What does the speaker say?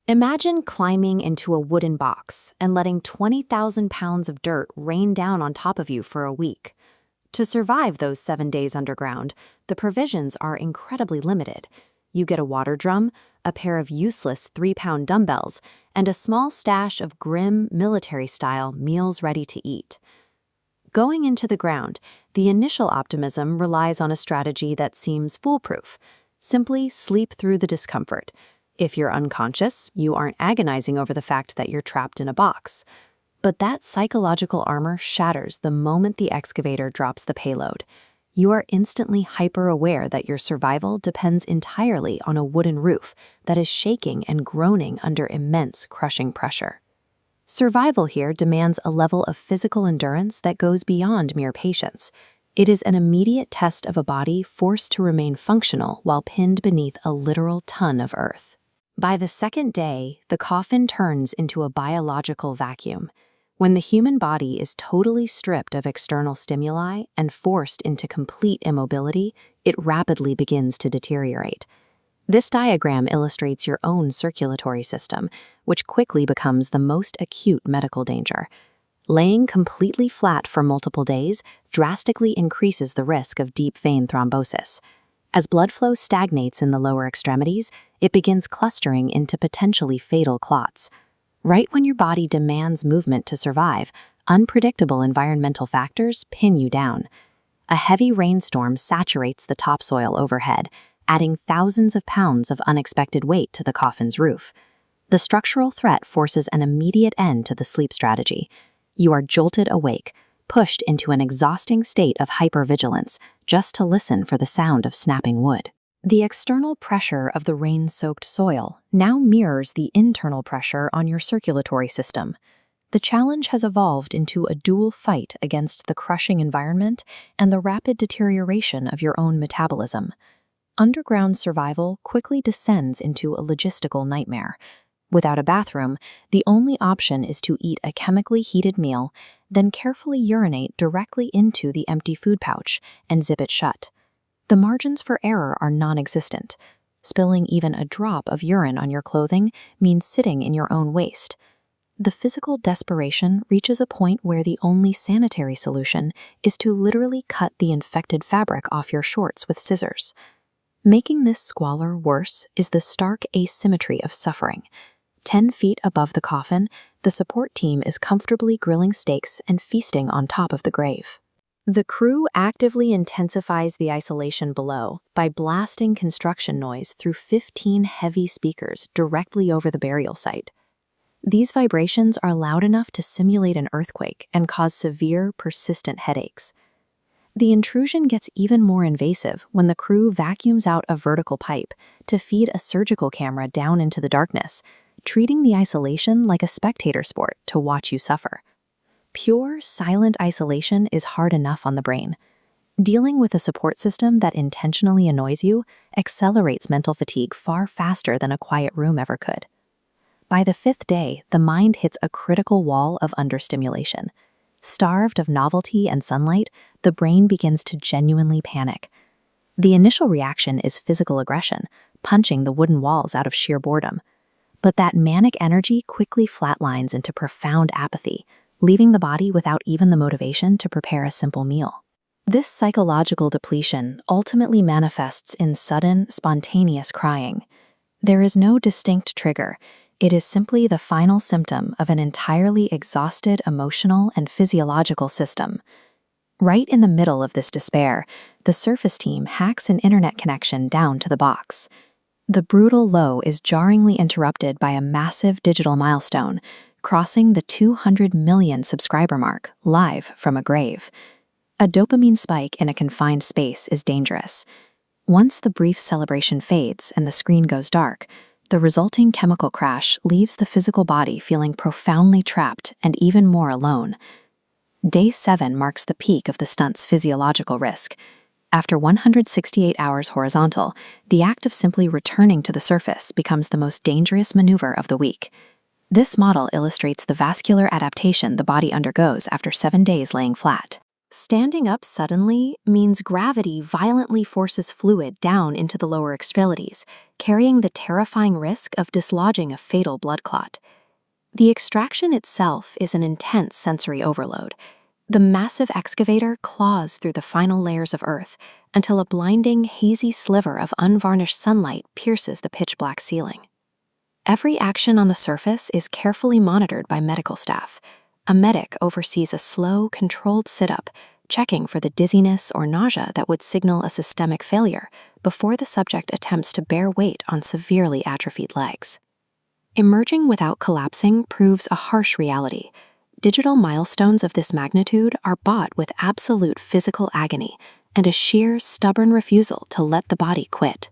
Imagine climbing into a wooden box and letting 20,000 pounds of dirt rain down on top of you for a week. To survive those 7 days underground, the provisions are incredibly limited. You get a water drum, a pair of useless 3-pound dumbbells, and a small stash of grim, military-style meals ready to eat. Going into the ground, the initial optimism relies on a strategy that seems foolproof. Simply sleep through the discomfort. If you're unconscious, you aren't agonizing over the fact that you're trapped in a box. But that psychological armor shatters the moment the excavator drops the payload. You are instantly hyper-aware that your survival depends entirely on a wooden roof that is shaking and groaning under immense crushing pressure. Survival here demands a level of physical endurance that goes beyond mere patience. It is an immediate test of a body forced to remain functional while pinned beneath a literal ton of earth. By the second day, the coffin turns into a biological vacuum. When the human body is totally stripped of external stimuli and forced into complete immobility, it rapidly begins to deteriorate. This diagram illustrates your own circulatory system, which quickly becomes the most acute medical danger. Laying completely flat for multiple days drastically increases the risk of deep vein thrombosis. As blood flow stagnates in the lower extremities, it begins clustering into potentially fatal clots. Right when your body demands movement to survive, unpredictable environmental factors pin you down. A heavy rainstorm saturates the topsoil overhead, adding thousands of pounds of unexpected weight to the coffin's roof. The structural threat forces an immediate end to the sleep strategy. You are jolted awake, pushed into an exhausting state of hypervigilance just to listen for the sound of snapping wood. The external pressure of the rain-soaked soil now mirrors the internal pressure on your circulatory system. The challenge has evolved into a dual fight against the crushing environment and the rapid deterioration of your own metabolism. Underground survival quickly descends into a logistical nightmare. Without a bathroom, the only option is to eat a chemically heated meal, then carefully urinate directly into the empty food pouch and zip it shut. The margins for error are non-existent. Spilling even a drop of urine on your clothing means sitting in your own waste. The physical desperation reaches a point where the only sanitary solution is to literally cut the infected fabric off your shorts with scissors. Making this squalor worse is the stark asymmetry of suffering. 10 feet above the coffin, the support team is comfortably grilling steaks and feasting on top of the grave. The crew actively intensifies the isolation below by blasting construction noise through 15 heavy speakers directly over the burial site. These vibrations are loud enough to simulate an earthquake and cause severe, persistent headaches. The intrusion gets even more invasive when the crew vacuums out a vertical pipe to feed a surgical camera down into the darkness, treating the isolation like a spectator sport to watch you suffer. Pure, silent isolation is hard enough on the brain. Dealing with a support system that intentionally annoys you accelerates mental fatigue far faster than a quiet room ever could. By the 5th day, the mind hits a critical wall of understimulation. Starved of novelty and sunlight, the brain begins to genuinely panic. The initial reaction is physical aggression, punching the wooden walls out of sheer boredom. But that manic energy quickly flatlines into profound apathy, leaving the body without even the motivation to prepare a simple meal. This psychological depletion ultimately manifests in sudden, spontaneous crying. There is no distinct trigger. It is simply the final symptom of an entirely exhausted emotional and physiological system. Right in the middle of this despair, the surface team hacks an internet connection down to the box. The brutal low is jarringly interrupted by a massive digital milestone, crossing the 200 million subscriber mark live from a grave. A dopamine spike in a confined space is dangerous. Once the brief celebration fades and the screen goes dark, the resulting chemical crash leaves the physical body feeling profoundly trapped and even more alone. Day 7 marks the peak of the stunt's physiological risk. After 168 hours horizontal, the act of simply returning to the surface becomes the most dangerous maneuver of the week. This model illustrates the vascular adaptation the body undergoes after 7 days laying flat. Standing up suddenly means gravity violently forces fluid down into the lower extremities, carrying the terrifying risk of dislodging a fatal blood clot. The extraction itself is an intense sensory overload. The massive excavator claws through the final layers of earth until a blinding, hazy sliver of unvarnished sunlight pierces the pitch-black ceiling. Every action on the surface is carefully monitored by medical staff. A medic oversees a slow, controlled sit-up, checking for the dizziness or nausea that would signal a systemic failure before the subject attempts to bear weight on severely atrophied legs. Emerging without collapsing proves a harsh reality. Digital milestones of this magnitude are bought with absolute physical agony and a sheer, stubborn refusal to let the body quit.